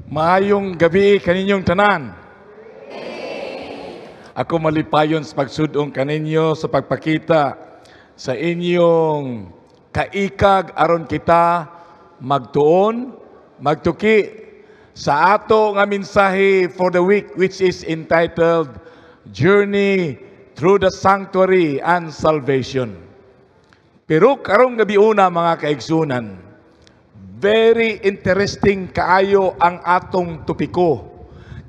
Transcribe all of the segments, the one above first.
Maayong gabi kaninyong tanan. Ako malipayon sa pagsudong kaninyo sa pagpakita sa inyong kaikag aron kita magtuon, magtuki sa ato nga mensahe for the week, which is entitled Journey Through the Sanctuary and Salvation. Pero karong gabi una mga kaigsunan, very interesting kaayo ang atong topiko.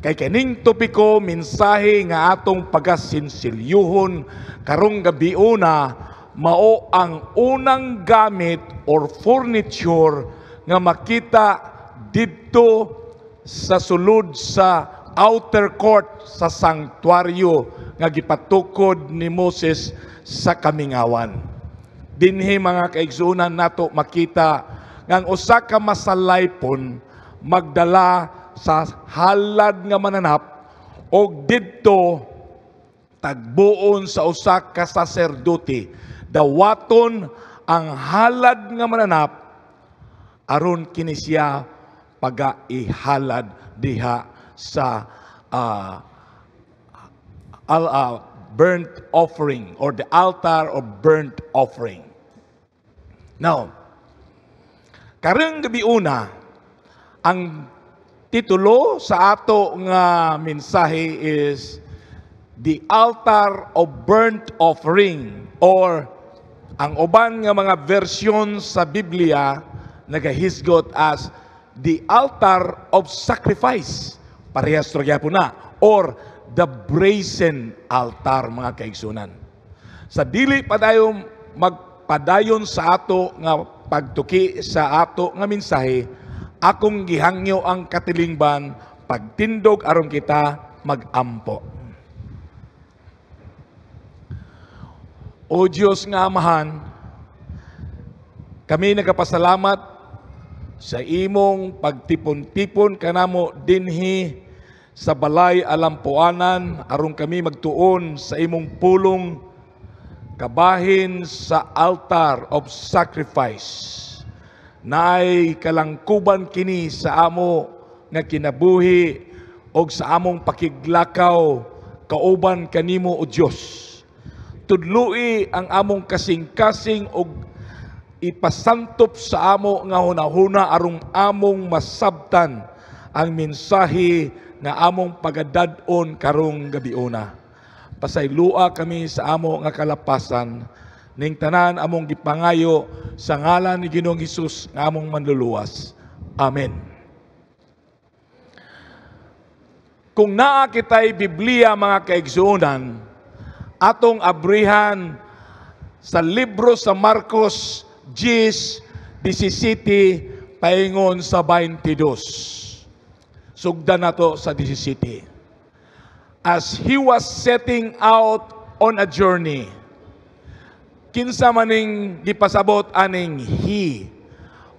Kay kaning topiko, mensahe nga atong pagasinsilyuhon karong gabi una, mao ang unang gamit or furniture nga makita didto sa sulod sa outer court sa sanctuaryo nga gipatukod ni Moses sa kamingawan. Dinhi mga kaigsunan nato makita nga usa ka masalaypon magdala sa halad nga mananap og didto tagbuon sa usa ka saserdote dawaton ang halad nga mananap aron kini siya pagaihalad diha sa burnt offering or the altar of burnt offering. Now, karong gabi una, ang titulo sa ato nga mensahe is The Altar of Burnt Offering, or ang uban nga mga versyon sa Biblia nagahisgot as The Altar of Sacrifice. Parehas trogya po na. Or the Brazen Altar, mga kaigsunan. Sa dili padayon magpadayon sa ato nga pagtuki sa ato nga mensahe, akong gihangyo ang katilingban pagtindog aron kita magampo. O Diyos nga Amahan, kami nagapasalamat sa imong pagtipon-tipon kanamo dinhi sa balay alampuanan aron kami magtuon sa imong pulong kabahin sa altar of sacrifice. Naay kalangkuban kini sa amo nga kinabuhi og sa among pakiglakaw kauban kanimo o Dios. Tudloi ang among kasing-kasing og ipasantop sa amo nga hunahuna arong among masabtan ang mensahe nga among pagadad-on karong gabi una. Pasaylua kami sa amo nga kalapasan ning tanan among gipangayo sa ngalan ni Ginoong Hesus nga among manluluwas. Amen. Kung naa kitay Biblia mga kaigsuonan, atong abrihan sa libro sa Marcos 10:17 paingon sa 22. Sugdan nato sa 17. As he was setting out on a journey, kinsa maning gipasabot aning he,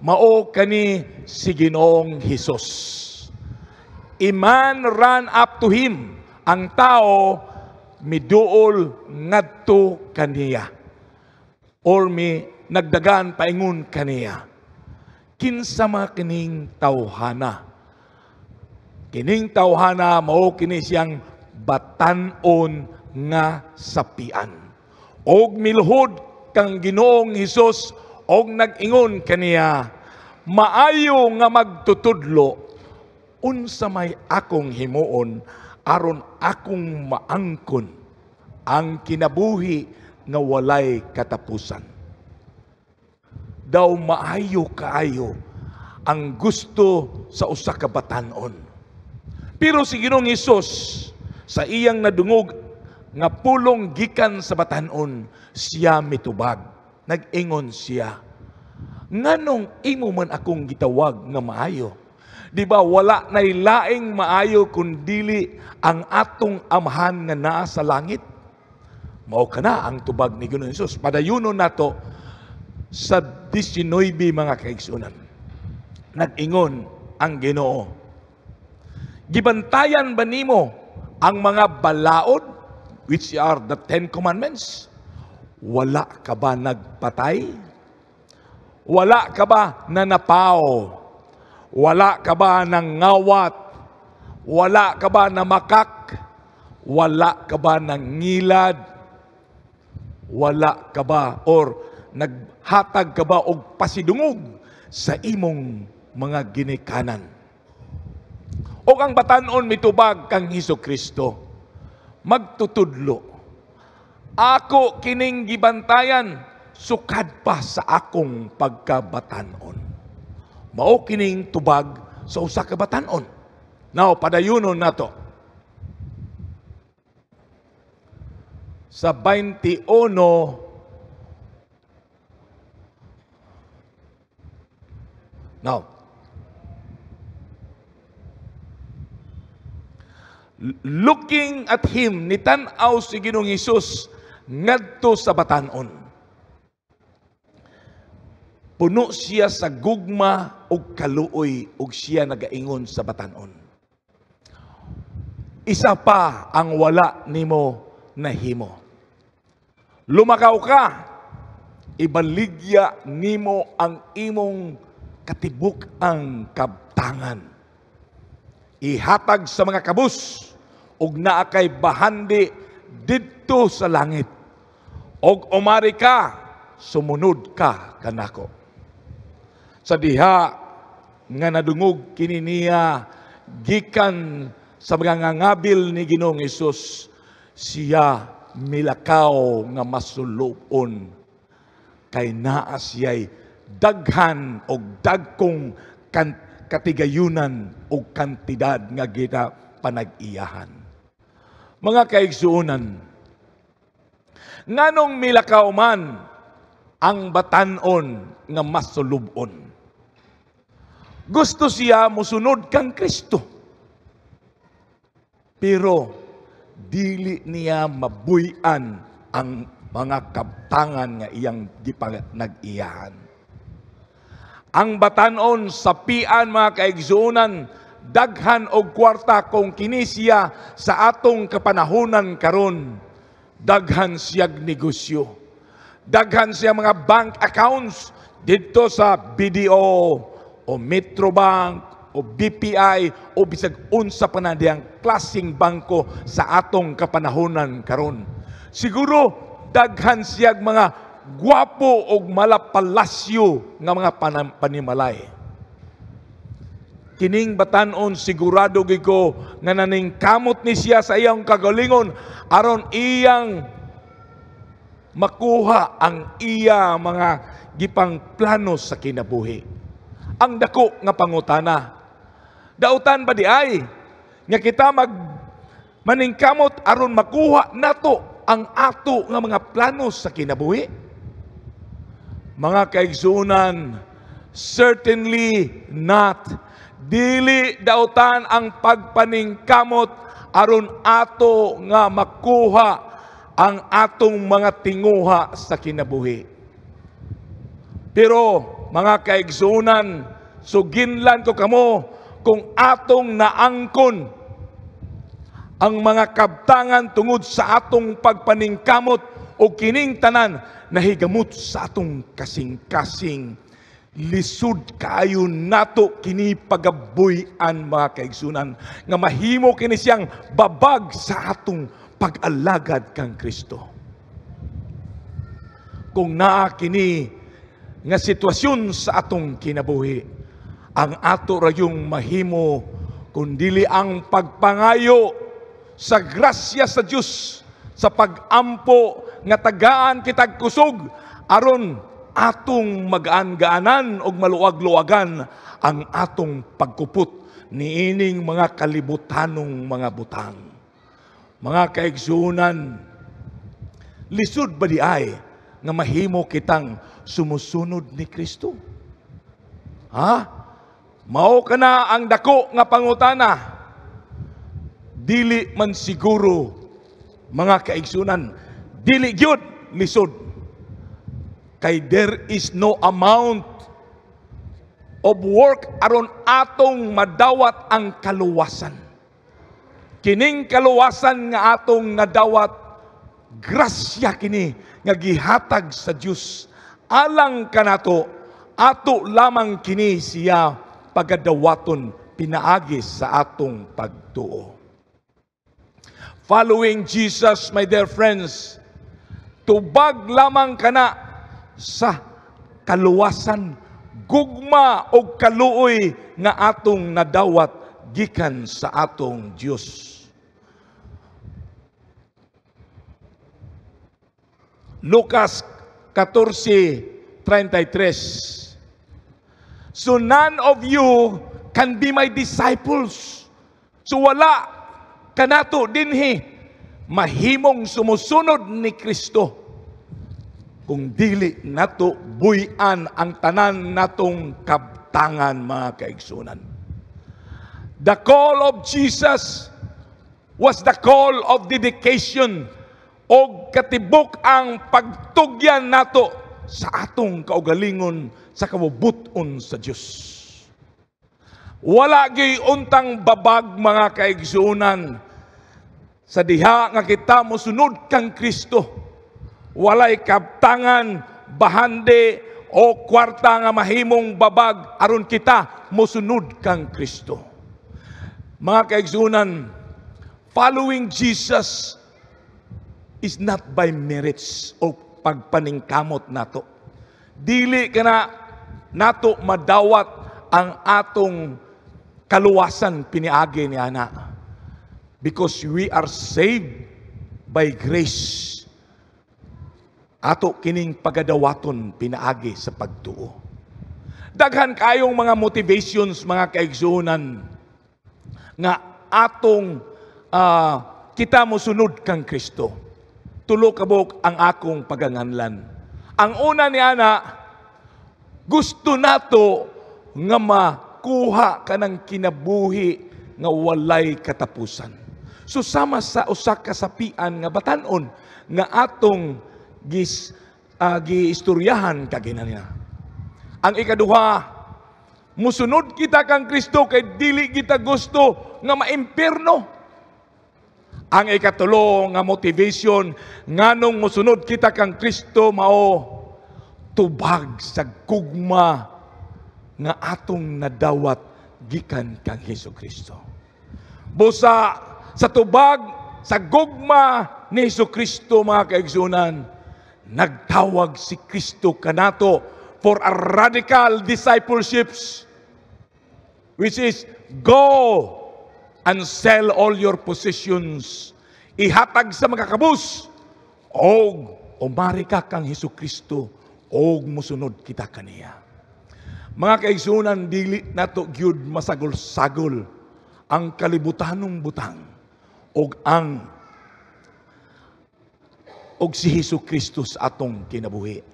mao kani si Ginoong Hesus. A man ran up to him, ang tao miduol ngadto kaniya, or nagdagan paingon kaniya. Kinsa man kining tawhana? Kining tawhana mao kini siyang batan-on nga sapian. Og milhod kang Ginoong Hesus og nag-ingon kaniya, maayo nga magtutudlo, unsa may akong himuon aron akong maangkon ang kinabuhi nga walay katapusan. Daw maayo kaayo ang gusto sa usa ka batan-on. Pero si Ginoong Hesus sa iyang nadungog nga pulong gikan sa batan-on, siya mitubag. Nag-ingon siya, nganong imo man akong gitawag nga maayo? Di ba wala nay laing maayo kundili ang atong Amahan nga naa sa langit? Mao kana ang tubag ni Ginoong Hesus. Padayunon nato sa 19 mga kaigsunan. Nag-ingon ang Ginoo, gibantayan ba nimo ang mga balaod, which are the 10 Commandments? Wala ka ba nagpatay? Wala ka ba nanapaw? Wala ka ba nangawat Wala ka ba na makak? Wala ka ba ng ngilad? Wala ka ba or naghatag ka ba og pasidungog sa imong mga ginikanan? O ang batanon mitubag kang Hesukristo, magtutudlo, ako kining gibantayan, sukad pa sa akong pagkabatanon. Mao kining tubag sa usa ka batanon. Now, padayunon nato. Sa 21, now, looking at him, nitan-aw si Ginoong Hesus ngadto sa batanon. Puno siya sa gugma ug kaluoy ug siya nagaingon sa batanon. Isa pa ang wala nimo nahimo. Lumakaw ka, ibaligya nimo ang imong katibuk ang kabtangan. Ihatag sa mga kabus ug naa kay bahandi didto sa langit. Og umari ka, sumunod ka kanako. Sa diha nga nadungog kini niya gikan sa mga ngangabil ni Ginoong Hesus, siya milakaw nga masulupon kay naa siya'y daghan og dagkong katigayunan o kantidad nga gina panag-iyahan. Mga kaigsuunan, nganong milakaw man ang batanon nga masulubon? Gusto siya musunod kang Kristo. Pero dili niya mabuy-an ang mga kabtangan nga iyang nag-iyahan. Ang batanon sa pian, mga kaigsuunan, daghan og kwarta kung kini siya sa atong kapanahunan karon. Daghan siyag negosyo. Daghan siya mga bank accounts dito sa BDO o Metrobank o BPI o bisag unsa pa na diyang klaseng bangko sa atong kapanahunan karon. Siguro daghan siyag mga gwapo og malapalasyo nga mga panimalay. Kining batanon sigurado gid ko nga naningkamot ni siya sa iyang kagalingon aron iyang makuha ang iya mga gipang plano sa kinabuhi. Ang dako nga pangutana, dautan ba di ay nga kita maningkamot aron makuha nato ang ato nga mga plano sa kinabuhi? Mga kaigsuunan, certainly not. Dili dautan ang pagpaningkamot aron ato nga makuha ang atong mga tinguha sa kinabuhi. Pero mga kaigsuunan, suginlan ko kamo kung atong naangkon ang mga kabtangan tungod sa atong pagpaningkamot o kining tanan nahigamot sa atong kasing-kasing, lisod kaayo nato kini pagabuy-an, mga kaigsunan, nga mahimo kini siyang babag sa atong pag-alagad kang Kristo. Kung naa kini nga sitwasyon sa atong kinabuhi, ang ato rayong mahimo kundili ang pagpangayo sa grasya sa Dios, sa pag-ampo nga tagaan kitag kusog aron atong magaan-gaanan og maluwag-luwagan ang atong pagkupot niining mga kalibutanong mga butang. Mga kaigsuunan, lisod ba di ay nga mahimo kitang sumusunod ni Kristo? Ha? Mao kana ang dako nga pangutana. Dili man siguro, mga kaigsunan, dili gyud lisod. Kay there is no amount of work aron atong madawat ang kaluwasan. Kining kaluwasan nga atong nadawat, grasya kini nga gihatag sa Dios. Alang kanato, ato lamang kini siya pagadawaton pinaagi sa atong pagtuo. Following Jesus, my dear friends, tubag lamang kana sa kaluwasan, gugma o kaluoy nga atong nadawat gikan sa atong Dios. Lucas 14:33. So none of you can be my disciples. So wala kanato dinhi mahimong sumusunod ni Kristo kung dili nato buy-an ang tanan natong kabtangan, mga kaigsunan. The call of Jesus was the call of dedication o katibok ang pagtugyan nato sa atong kaugalingon sa kabubuton sa Dios. Wala gyud untang babag, mga kaigsunan, sa diha nga kita mosunod kang Kristo. Walay kabtangan, bahande o kwarta nga mahimong babag aron kita mosunod kang Kristo. Mga kaigsunan, following Jesus is not by merits o pagpaningkamot nato. Dili kana nato madawat ang atong kaluwasan piniagi ni ana. Because we are saved by grace. Ato kining pagadawaton pinaagi sa pagtuo. Daghan kayong mga motivations, mga kaigsunan, nga atong kita mosunod kang Kristo. Tulo kabok ang akong paganganlan. Ang una ni ana, gusto nato nga makuha kanang kinabuhi nga walay katapusan. So sama sa usa ka sapian nga batan-on nga atong giistoryahan kaginaniya. Ang ikaduha, musunod kita kang Kristo kay dili kita gusto nga maimpierno. Ang ikatulo nga motivation nganong musunod kita kang Kristo mao tubag sa gugma nga atong nadawat gikan kang Hesukristo. Busa sa tubag sa gugma ni Hesukristo, mga kaigsunan, nagtawag si Kristo kanato for a radical discipleships, which is go and sell all your possessions, ihatag sa mga kabus, og umari ka kang Hesukristo, og musunod kita kaniya. Mga kaigsunan, dili nato gyud masagol-sagol ang kalibutanong butang og si Hesukristo sa atong kinabuhi.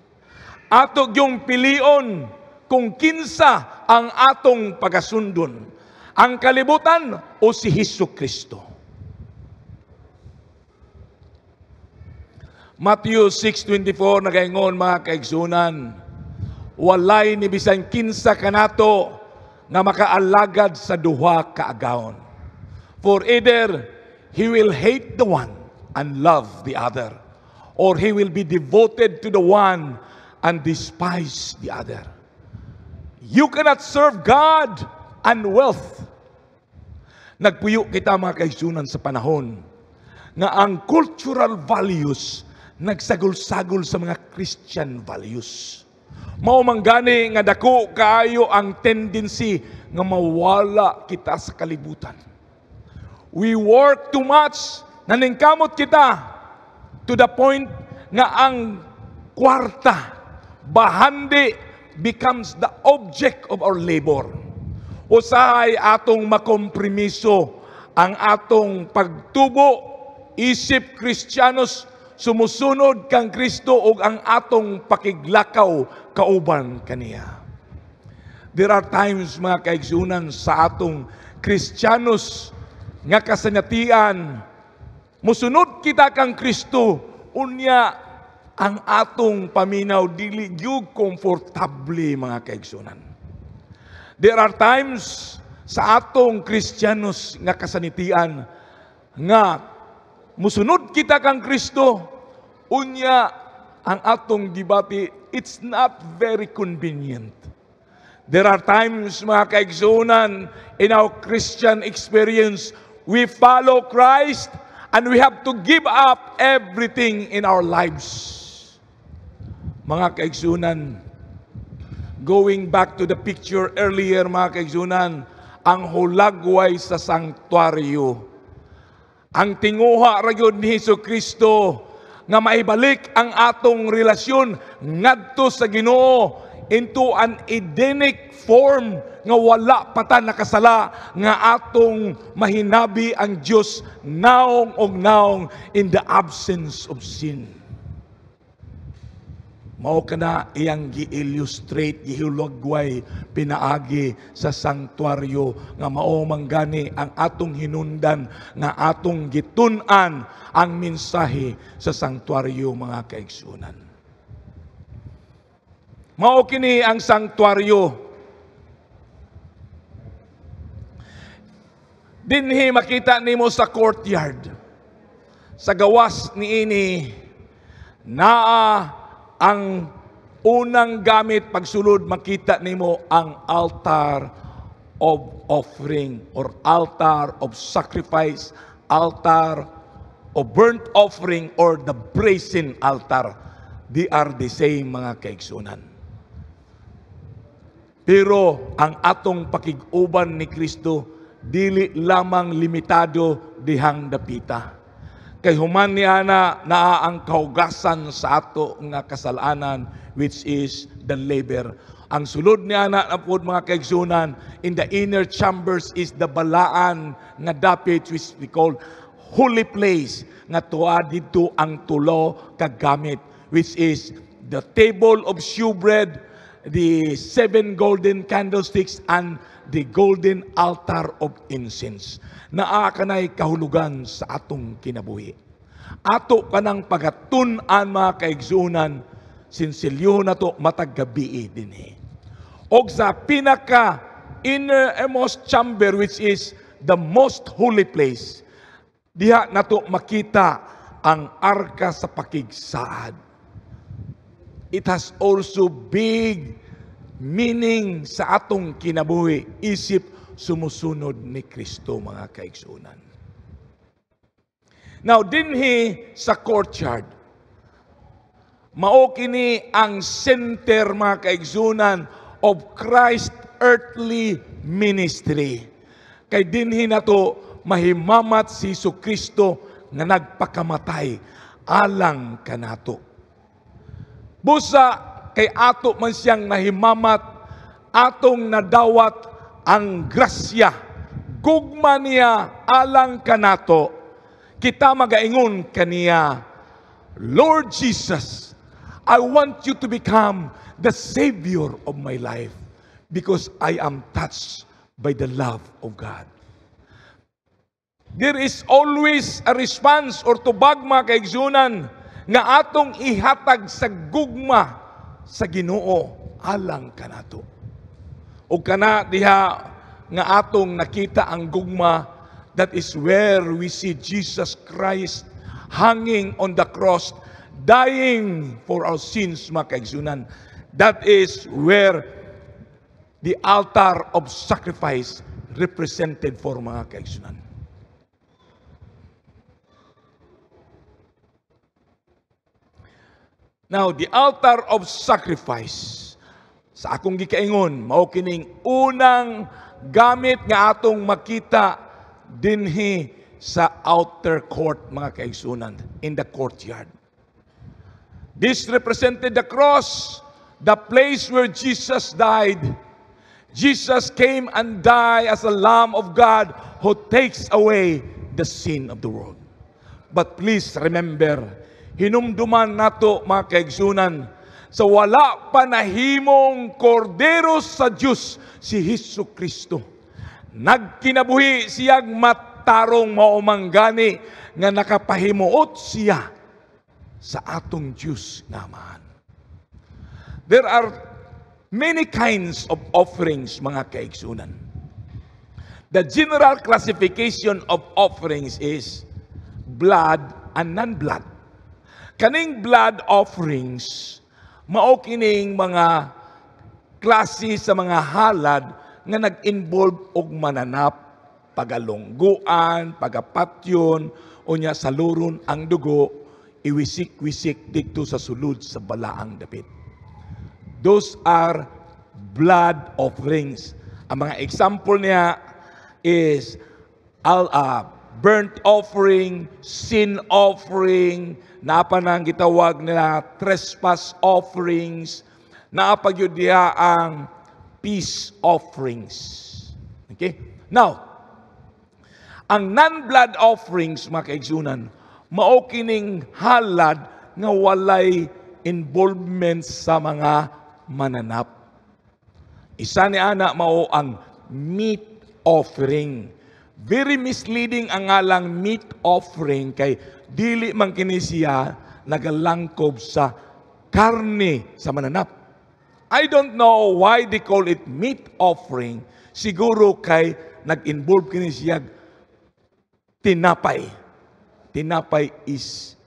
Ato gyung pilion kung kinsa ang atong pagasundon, ang kalibutan o si Hesukristo. Matthew 6:24 nagaingon, mga kaigsunan, walay ni bisan kinsa kanato nga makaalagad sa duha ka agawon. For either he will hate the one and love the other, or he will be devoted to the one and despise the other. You cannot serve God and wealth. Nagpuyo kita, mga kaigsunan, sa panahon nga ang cultural values nagsagol-sagol sa mga Christian values. Mao man gani nga dako kaayo ang tendency nga mawala kita sa kalibutan. We work too much, naningkamot kita to the point nga ang kwarta, bahandi, becomes the object of our labor. Usahay atong makompromiso ang atong pagtubo, isip Kristiyanos, sumusunod kang Kristo ug ang atong pakiglakaw kauban kaniya. There are times, mga kaigsunan, sa atong Kristiyanos nga kasanatian, musunod kita kang Kristo, unya ang atong paminaw dili gyud komportable, mga kaigsunan. There are times sa atong Kristiyanos nga kasanitian nga musunod kita kang Kristo, unya ang atong gibati, it's not very convenient. There are times, mga kaigsunan, in our Christian experience, we follow Christ and we have to give up everything in our lives. Mga kaigsunan, going back to the picture earlier, mga kaigsunan, ang hulagway sa sanktuaryo. Ang tinguha rayon ni Jesucristo nga maibalik ang atong relasyon ngadto sa Ginoo into an Edenic form nga wala pata nakasala nga atong mahinabi ang Dios naong og naong in the absence of sin. Mao kana iyang gi-illustrate, gihulagway, pinaagi sa sanktuaryo nga mao manggani ang atong hinundan nga atong gitun-an ang mensahe sa sanktuaryo, mga kaigsunan. Mao kini ang sanktuaryo. Dinhi makita nimo sa courtyard. Sa gawas niini naa ang unang gamit pagsulod, makita nimo ang altar of offering or altar of sacrifice, altar of burnt offering or the brazen altar. They are the same, mga kaigsunan. Pero ang atong pakiguban ni Kristo dili lamang limitado dihang dapita. Kay human niya naa ang kaugasan sa ato nga kasalanan, which is the labor. Ang sulod niya na pod, mga kaigsunan, in the inner chambers is the balaan nga dapit, which we call holy place, nga tuwa dito ang tulo kagamit, which is the table of shewbread, the 7 golden candlesticks, and the golden altar of incense. Naa kanay kahulugan sa atong kinabuhi. Ato kanang pagatun-an, mga kaigsunan, sinsilyo na to matag gabi dinhi. Og sa pinaka innermost chamber, which is the most holy place, diha nato makita ang arka sa pakigsaad. It has also big meaning sa atong kinabuhi isip sumusunod ni Kristo, mga kaigsunan. Now, dinhi sa courtyard, mao kini ang center, mga kaigsunan, of Christ earthly ministry. Kay dinhi nato mahimamat si Jesucristo nga nagpakamatay alang kanato. Busa kay ato man siyang nahimamat, atong nadawat ang grasya, gugma niya alang kanato. Kita magaingon kaniya, Lord Jesus, I want you to become the Savior of my life because I am touched by the love of God. There is always a response or tubag, mga kaigsunan, nga atong ihatag sa gugma sa Ginoo alang kanato. O kana diha nga atong nakita ang gugma, that is where we see Jesus Christ hanging on the cross, dying for our sins, mga kaigsunan. That is where the altar of sacrifice represented for, mga kaigsunan. Now, the altar of sacrifice, sa akong gikaingon, mao kining unang gamit nga atong makita dinhi sa outer court, mga kaigsunan, in the courtyard. This represented the cross, the place where Jesus died. Jesus came and died as a Lamb of God who takes away the sin of the world. But please remember, hinumduman nato, mga kaigsunan, sa wala pa nahimong kordero sa Diyos si Jesucristo. Nagkinabuhi siyang matarong maumanggani nga nakapahimuot siya sa atong Diyos naman. There are many kinds of offerings, mga kaigsunan. The general classification of offerings is blood and non-blood. Kaning blood offerings, mao kining mga klase sa mga halad nga nag-involve og mananap, pagalungguan, pagapatyon, unya saluron ang dugo, iwisik-wisik dito sa sulod sa balaang dapit. Those are blood offerings. Ang mga example niya is burnt offering, sin offering, napa nang gitawag nila trespass offerings, naapagyud diha ang peace offerings. Okay? Now, ang non-blood offerings, mga kaigsunan, mao kining halad nga walay involvement sa mga mananap. Isa ni ana mao ang meat offering. Very misleading ang ngalang meat offering kay dili man kini siya nagalangkob sa karne sa mananap. I don't know why they call it meat offering. Siguro kay nag-involve kini siya tinapay. Tinapay is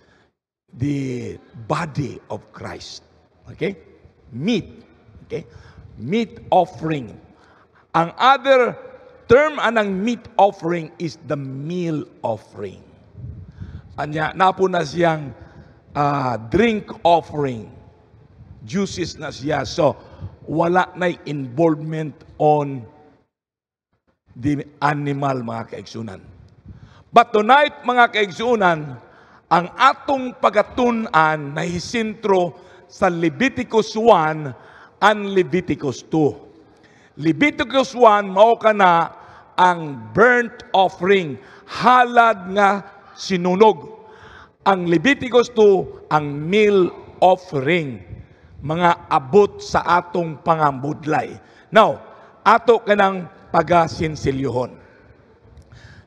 the body of Christ. Okay? Meat. Okay? Meat offering. Ang other term anang meat offering is the meal offering. Anya, napo na siyang drink offering. Juices na siya. So, wala na involvement on the animal, mga kaigsunan. But tonight, mga kaigsunan, ang atong pagatunan na hisintro sa Leviticus 1 and Leviticus 2. Leviticus 1, mao kana ang burnt offering, halad nga sinunog. Ang Leviticus 2, ang meal offering, mga abot sa atong pangambudlay. Now, ato kanang pagasinsilyohon.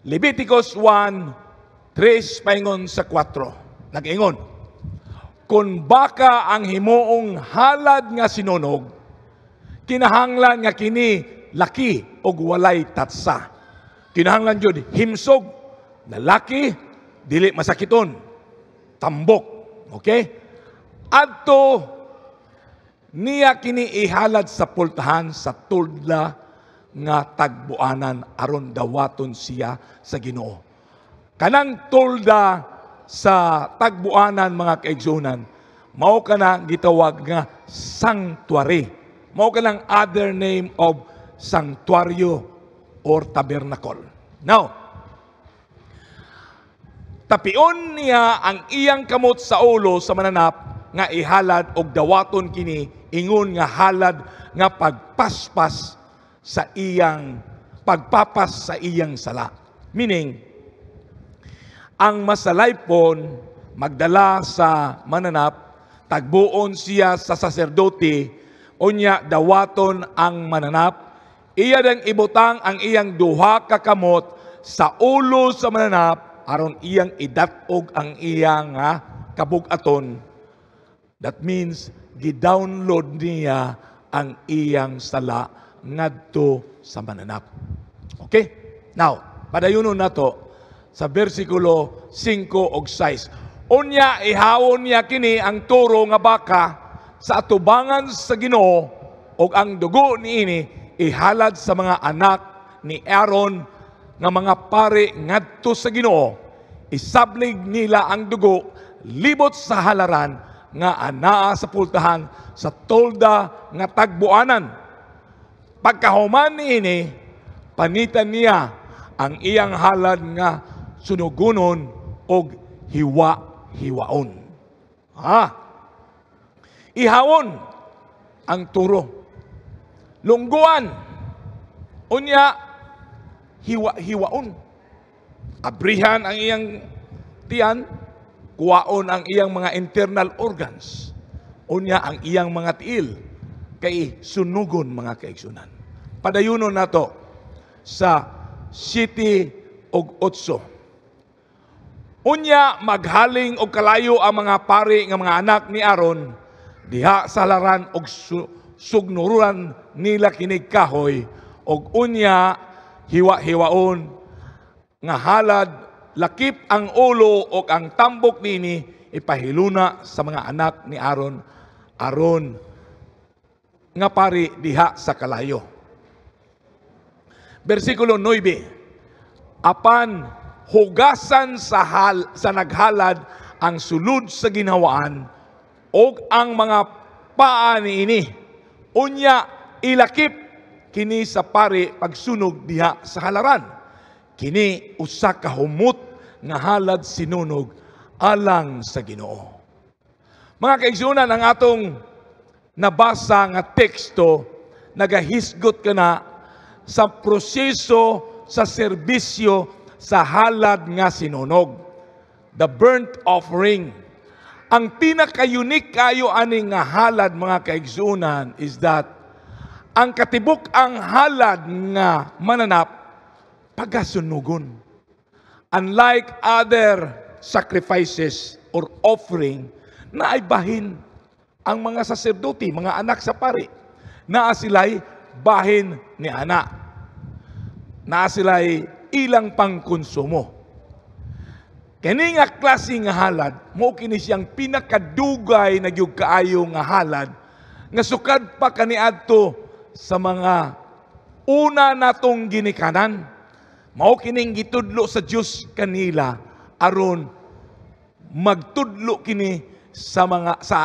Leviticus 1, 3 paingon sa 4. Nag-ingon, kung baka ang himuong halad nga sinunog, kinahanglan nga kini laki og walay tatsa. Kinahanglan jud himsog na laki, dili masakiton, tambok. Okay? Adto niya kini ihalad sa pultahan sa tulda nga tagbuanan aron dawaton siya sa Ginoo. Kanang tulda sa tagbuanan, mga kaigsunan, mao kana gitawag nga sanctuary. Mao kanang other name of sanctuaryo or tabernacle. Now, tapion niya ang iyang kamot sa ulo sa mananap nga ihalad og dawaton kini ingon nga halad nga pagpapas sa iyang sala. Meaning, ang masalaypon magdala sa mananap, tagbuon siya sa saserdote, unya dawaton ang mananap, iya dang ibutang ang iyang duha ka kamot sa ulo sa mananap aron iyang idatog ang iyang kabugaton. That means gi-download niya ang iyang sala ngadto sa mananap. Okay? Now, padayunon nato sa bersikulo 5 og 6. Unya ihawon niya kini ang turo nga baka sa atubangan sa Ginoo ug ang dugo niini ihalad sa mga anak ni Aaron nga mga pari ngadto sa Ginoo. Isablig nila ang dugo libot sa halaran nga anaa sa pultahan sa tolda nga tagbuanan. Pagkahuman niini, panitan niya ang iyang halad nga sunugunon og hiwa-hiwaon. Ihawon ang turo. Lungguan. Unya, hiwa-hiwaon. Abrihan ang iyang tiyan, kuwaon ang iyang mga internal organs. Unya ang iyang mga tiil, kay sunugon, mga kaigsunan. Padayunon nato sa 7 og 8. Unya maghaling og kalayo ang mga pari nga mga anak ni Aaron diha sa laran og sugnururan nila kinig kahoy og unya hiwa-hiwaon nga halad lakip ang ulo o ang tambok nini ipahiluna sa mga anak ni Aaron aron nga pari diha sa kalayo. Versikulo 9, apan hugasan sa naghalad ang sulod sa ginhawaan og ang mga paa niini. Unya ilakip kini sa pari pagsunog diha sa halaran. Kini usa ka humot nga halad sinunog alang sa Ginoo. Mga kaigsunan, ang atong nabasa nga teksto nagahisgot kana sa proseso sa serbisyo sa halad nga sinunog, the burnt offering. Ang pinaka-unique kayo ani nga halad, mga kaigsunan, is that ang katibuk ang halad nga mananap pagasunugon. Unlike other sacrifices or offering na ay bahin ang mga saserdote, mga anak sa pari, naa sila'y bahin ni ana, naa sila'y ilang pangkonsumo. Kani nga klase nga halad, mo kini siyang pinakadugay na gyud kaayo nga halad, nga sukad pa kaniadto sa mga una natong ginikanan. Mao kining gitudlo sa Dios kanila aron magtudlo kini sa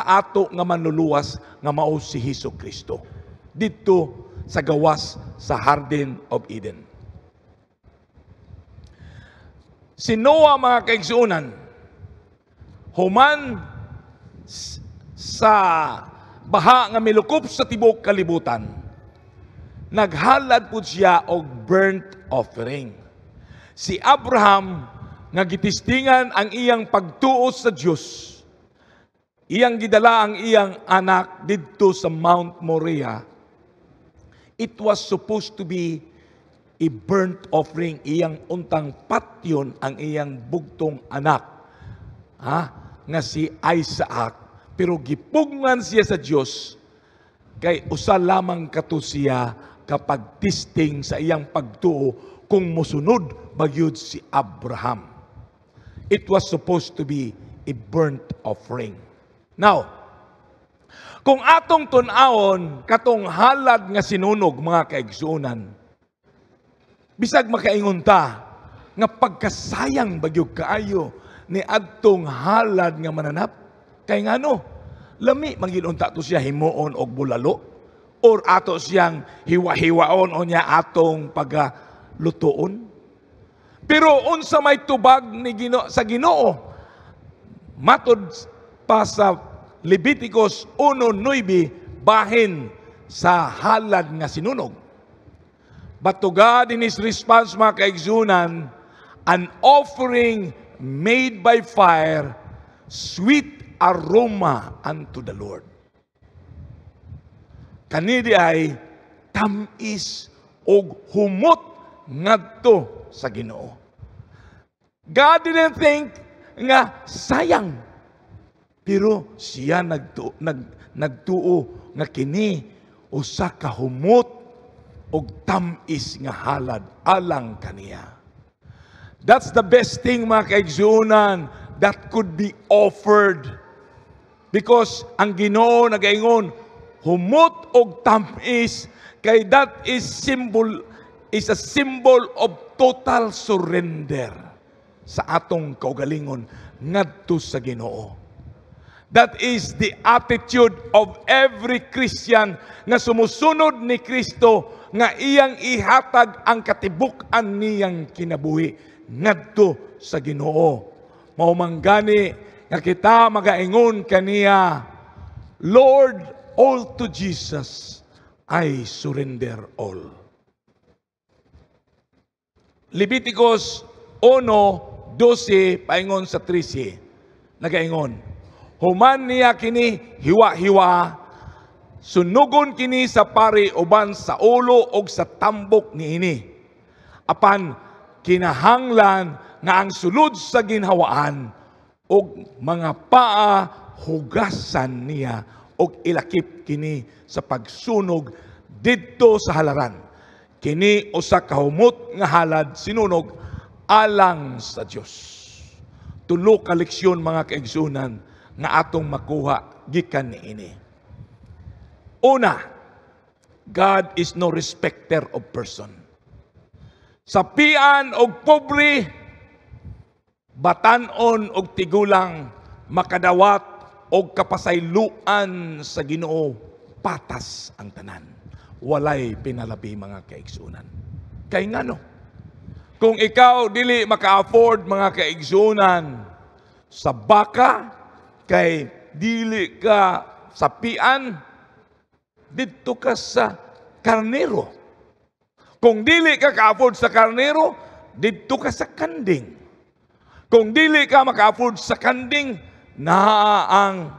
ato nga manluluwas nga mao si Hesukristo didto sa gawas sa Garden of Eden. Si Noah, mga kaigsunan, human sa baha nga milukop sa tibuok kalibutan, naghalad po siya og burnt offering. Si Abraham nga gitistingan ang iyang pagtuo sa Dios, iyang gidala ang iyang anak didto sa Mount Moriah. It was supposed to be a burnt offering. Iyang untang patyon ang iyang bugtong anak, nga si Isaac. Pero gipugngan siya sa Dios kay usa lamang kato siya kapag tisting sa iyang pagtuo kung musunod bagyod si Abraham. It was supposed to be a burnt offering. Now, kung atong tun-awon katong halad nga sinunog, mga kaigsunan, bisag makaingon ta nga pagkasayang bagyog kaayo ni adtong halad nga mananap, kay ngano lami manginunta to siya himuon og bulalo or ato siyang hiwa-hiwaon o niya atong pagalutoon. Pero unsa may tubag ni sa Ginoo matud pa sa Leviticus 1:9, bahin sa halad nga sinunog. But to God in His response, mga kaigsunan, an offering made by fire, sweet aroma unto the Lord. Kanidi ay tamis og humot ngadto sa Ginoo. God didn't think nga sayang, pero siya nagtuo nga kini usa ka humot og tamis nga halad alang kaniya. That's the best thing, mga kaigsunan, that could be offered. Because ang Ginoo nagaingon, humot og tamis, kay that is a symbol of total surrender sa atong kaugalingon ngadto sa Ginoo. That is the attitude of every Christian nga sumusunod ni Kristo, nga iyang ihatag ang katibuk-an niyang kinabuhi ngadto sa Ginoo. Mao manggani nga kita magaingon kaniya, Lord, all to Jesus I surrender all. Leviticus 1:12 paingon sa 13 nagaingon, human niya kini hiwa-hiwa, sunugon kini sa pari uban sa ulo og sa tambok niini. Apan kinahanglan nga ang sulod sa ginhawaan og mga paa hugasan niya og ilakip kini sa pagsunog didto sa halaran. Kini usa ka humot nga halad sinunog alang sa Dios. Tulo ka leksyon, mga kaigsunan, nga atong makuha gikan niini. Una, God is no respecter of person. Sapian og pobre, batanon og tigulang, makadawat og kapasayloan sa Ginoo, patas ang tanan. Walay pinalabi mga kaigsunan. Kay ngano? Kung ikaw dili maka-afford mga kaigsunan sa baka, kay dili ka sapian, dito ka sa karnero. Kung dili ka ka-afford sa karnero, dito ka sa kanding. Kung dili ka maka-afford sa kanding, naa ang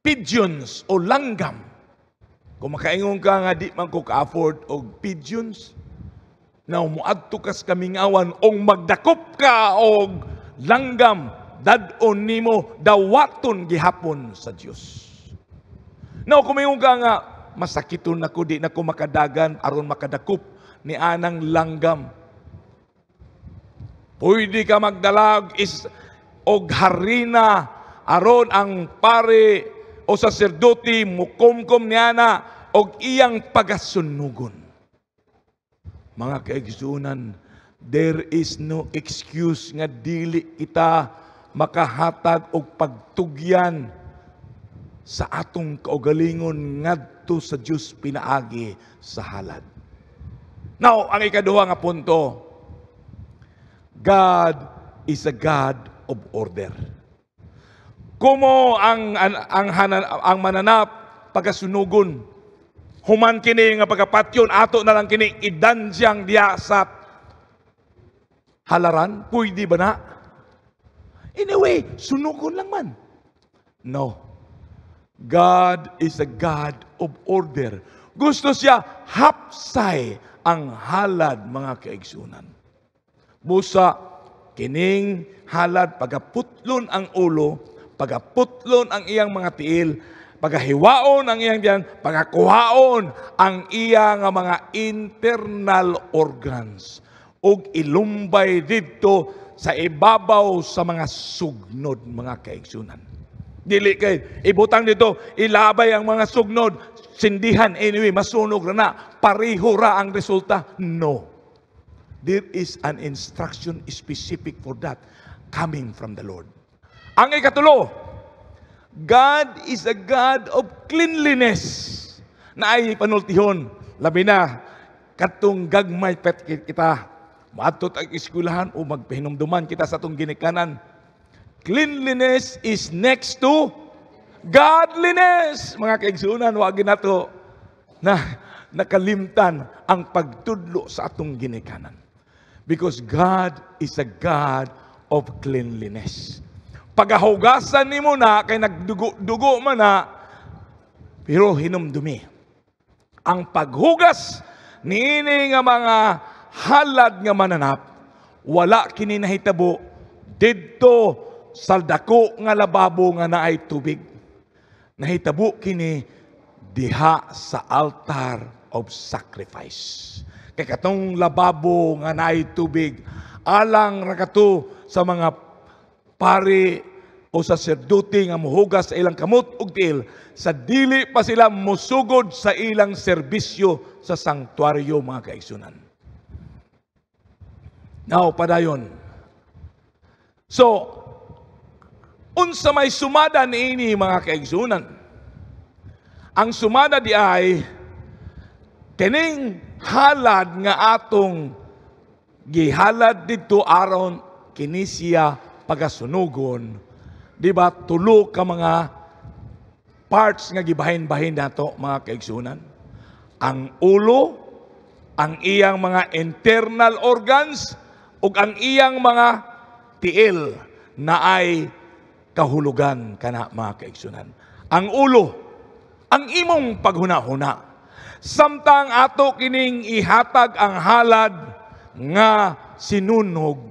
pigeons o langgam. Kung makaingon ka nga di man ko ka-afford og pigeons, na umuadto ka sa kamingawan ong magdakop ka og langgam, dadon nimo dawaton gihapon sa Dios. Now, kumingon ka nga, masakiton ako, di na ko makadagan, aron makadakop ni anang langgam. Pwede ka magdalag og harina, aron ang pare o saserdote mukomkom niya na og iyang pagasunugon. Mga kaigsunan, there is no excuse nga dili kita makahatag og pagtugyan sa atong kaugalingon ngadto sa Dios pinaagi sa halad. Now, ang ikaduha nga punto, God is a God of order. Kumo ang mananap pagasunugon, human kini nga pagapatyon, ato na lang kini idansyang diya sa halaran, pwede ba na? Anyway, sunugon lang man. No. God is a God of order. Gusto siya hapsay ang halad, mga kaigsunan. Busa, kining halad, pagaputlon ang ulo, pagaputlon ang iyang mga tiil, pagahiwaon ang iyang diyan, pagakuhaon ang iyang mga internal organs, ug ilumbay dito sa ibabaw sa mga sugnod, mga kaigsunan. Dili kay ibutang dito, ilabay ang mga sugnod, sindihan, anyway, masunog na, pareho ra ang resulta. No. There is an instruction specific for that coming from the Lord. Ang ikatulo, God is a God of cleanliness. Na ay panultihon, labi na, katong gagmay pet kita, maadtot ang eskwelahan o magpahinumduman kita sa atong ginikanan. Cleanliness is next to godliness. Mga kaigsunan, wag nato na nakalimtan ang pagtudlo sa atong ginikanan. Because God is a God of cleanliness. Pagahugasan nimo na, kay nagdugo man na, pero hinumdumi. Ang paghugas niini nga mga halad nga mananap, wala kini nahitabo didto sa dako nga lababo nga naay tubig. Nahitabo kini diha sa altar of sacrifice. Kay katong lababo nga naay tubig, alang rakato sa mga pari o saserdote nga muhugas sa ilang kamot ug tiil, sa dili pa sila musugod sa ilang serbisyo sa sanktuaryo, mga kaigsunan. Now, padayon. So, unsa may sumada niini, mga kaigsunan? Ang sumada di ay kining halad nga atong gihalad dito aron kini siya pagasunugon. Di ba, tulo ka mga parts nga gibahin-bahin nato, mga kaigsunan. Ang ulo, ang iyang mga internal organs, ug ang iyang mga tiil na ay kahulugan kana, mga kaigsunan. Ang ulo, ang imong paghuna-huna. Samtang ato kining ihatag ang halad nga sinunog,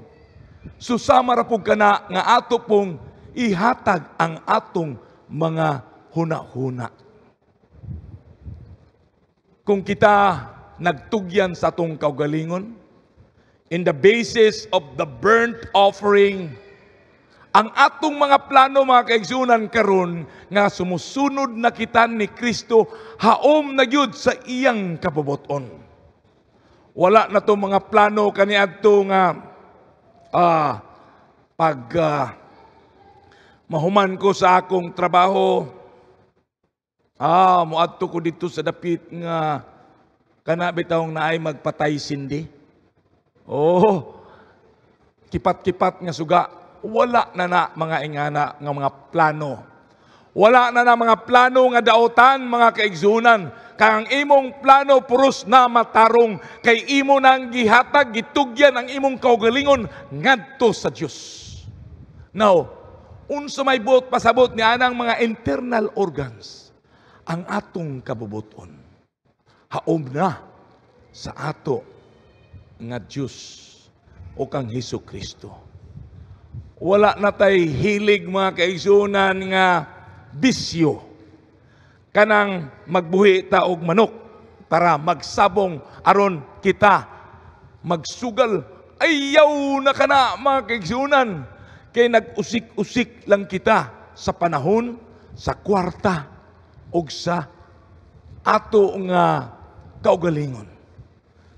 susama ra pug kana nga ato pong ihatag ang atong mga huna-huna. Kung kita nagtugyan sa atong kaugalingon, in the basis of the burnt offering, ang atong mga plano, mga kaigsunan, karon nga sumusunod na kita ni Kristo, haom na gyud sa iyang kabubuton. Wala na to mga plano kaniadto nga pag mahuman ko sa akong trabaho, muadto ko dito sa dapit nga kana bitawng naay magpatay sindi. Kipat-kipat nga suga. Wala na mga ingana nga mga plano. Wala na mga plano nga daotan, mga kaigsunan. Kang imong plano puros na matarong, kay imo nang gihatag, gitugyan ang imong kaugalingon ngadto sa Dios. Now, unsa may buot pasabot ni anang mga internal organs, ang atong kabubuton, haom na sa ato nga Diyos o kang Hesus Kristo. Wala na tay hilig, mga kaigsunan, nga bisyo. Kanang magbuhi ta og manok para magsabong aron kita magsugal. Ayaw na kana, mga kaigsunan. Kay nag-usik-usik lang kita sa panahon, sa kwarta, o sa ato nga kaugalingon.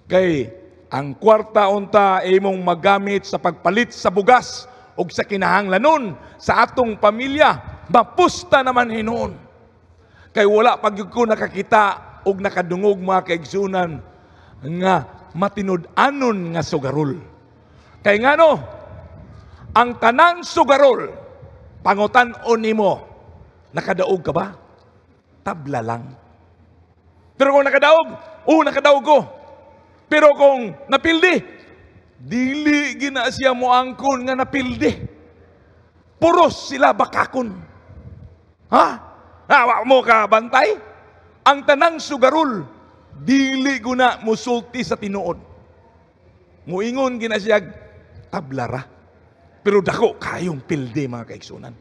Kay ang kwarta unta imong magamit sa pagpalit sa bugas o sa kinahanglanon sa atong pamilya, mapusta naman hinuon. Kay wala pag ko nakakita o nakadungog, mga kaigsunan, nga matinud-anon nga sugarol. Kay ngano, ang tanang sugarol, pangutan-on nimo, nakadaog ka ba? Tabla lang. Pero kung nakadaog, nakadaog ko. Pero kung napildi, dili gina siya mo angkon nga napildi. Puros sila bakakon. Hawa mo ka bantay? Ang tanang sugarol, dili guna musulti sa tinuod. Muingon gina siya tablara. Pero dako kayong pildi, mga kaigsunan.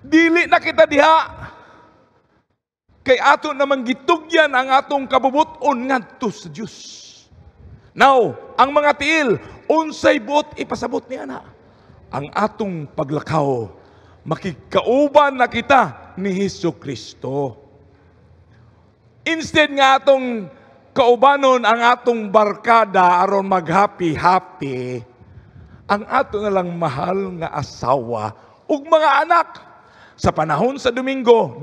Dili na kita diha. Kay ato namang gitugyan ang atong kabubuton ngadto sa Dios. Now, ang mga tiil, unsay buot ipasabot niya na. Ang atong paglakaw, makikauban na kita ni Hesus Kristo. Instead nga atong kaubanon ang atong barkada aron mag-happy-happy, ang ato na lang mahal nga asawa ug mga anak. Sa panahon sa Domingo,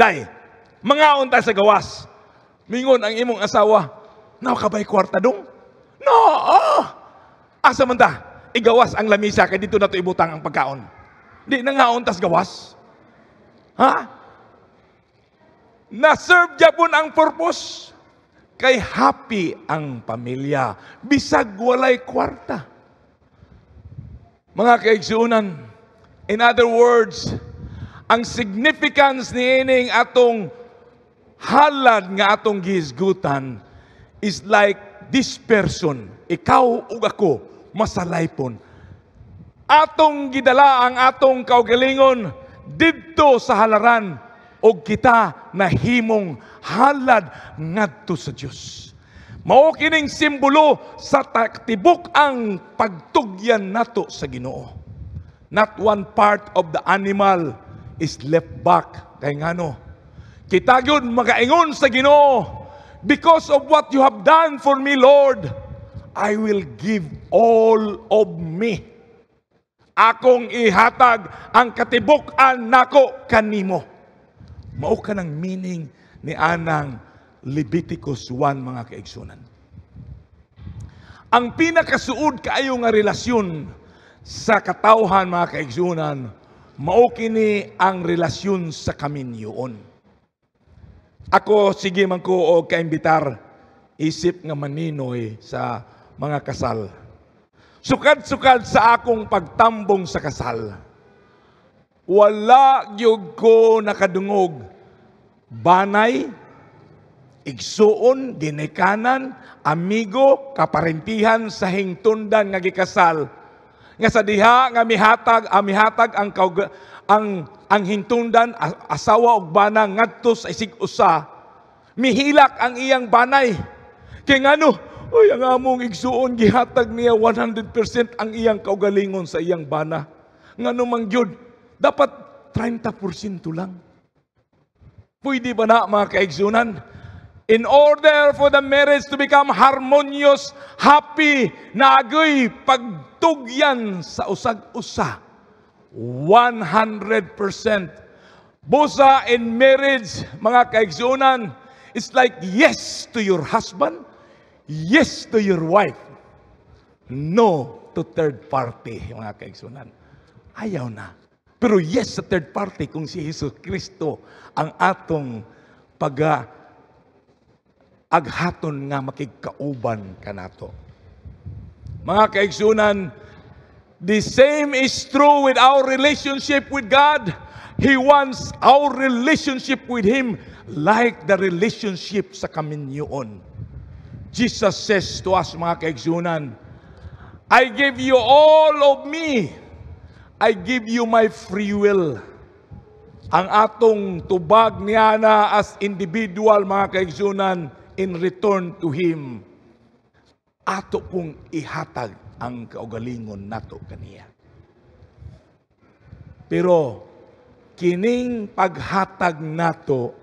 mga unta sa gawas. Mingon ang imong asawa, nakabay kwarta dong? No! Asa man ta? Igawas ang lamisa kay dito na to ibutang ang pagkaon. Di na nga untas gawas. Na-serve japon ang purpose. Kay happy ang pamilya. Bisag walay kwarta. Mga kaigsunan, in other words, ang significance ni ining atong halad nga atong gihisgutan is like this person, ikaw ug ako, masalaypon. Atong gidala ang atong kaugalingon didto sa halaran o kita nahimong halad ngadto sa Dios. Mao kining simbolo sa tibok ang pagtugyan nato sa Ginoo. Not one part of the animal is left back. Kay ngano, kita gyud magaingon sa Ginoo, because of what you have done for me, Lord, I will give all of me. Akong ihatag ang katibuk-an nako kanimo. Mao ka ng meaning ni anang Leviticus 1, mga kaigsunan. Ang pinakasuod kaayo nga relasyon sa katawhan, mga kaigsunan, mao kini ang relasyon sa kaminyoon. Ako, sige man ko o kaimbitar, isip nga maninoy sa mga kasal. Sukad-sukad sa akong pagtambong sa kasal. Wala gyud ko nakadungog. Banay, igsuon, ginikanan, amigo, kaparentihan sa hingtundan nga gikasal. Nga sa diha nga mihatag ang hintundan, asawa og bana ngadto sa isig usa, mihilak ang iyang banay. Kay ngano, Uy, ang among igsuon, gihatag niya 100% ang iyang kaugalingon sa iyang bana. Nga namang yun, dapat 30% lang. Pwede ba na mga kaigsunan? In order for the marriage to become harmonious, happy, naagoy, pagtugyan sa usag-usa, 100%. Busa in marriage, mga kaigsunan, it's like yes to your husband, yes to your wife, no to third party, mga kaigsunan. Ayaw na. Pero yes sa third party kung si Jesus Kristo ang atong aghaton nga makigkauban kanato. Mga kaigsunan, the same is true with our relationship with God. He wants our relationship with Him like the relationship sa kaminyoon. Jesus says to us, mga kaigsunan, I give you all of me. I give you my free will. Ang atong tubag niya na as individual, mga kaigsunan, in return to Him, ato pong ihatag ang kaugalingon nato kaniya. Pero, kining paghatag nato,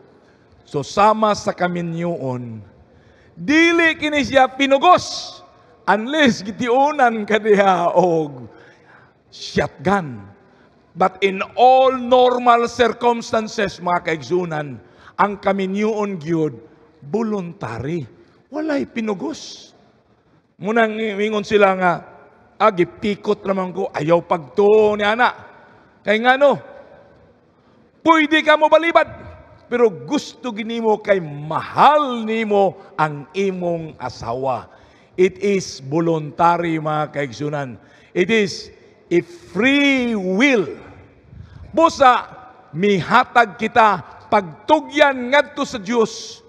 so sama sa kaminyoon, dili kini siya pinugos unless gitiunan kaniya og shotgun. But in all normal circumstances, mga kaigsunan, ang kaminyoon gyud voluntary. Walay pinugos. Munang ingon sila nga, gipikot naman ko, ayaw pagto ni ana. Kay ngano, pwede ka mo balibad, pero gusto ginimo kay mahal nimo ang imong asawa. It is voluntary, mga kaigsunan. It is a free will. Busa, mihatag kita pagtugyan ngadto sa Dios.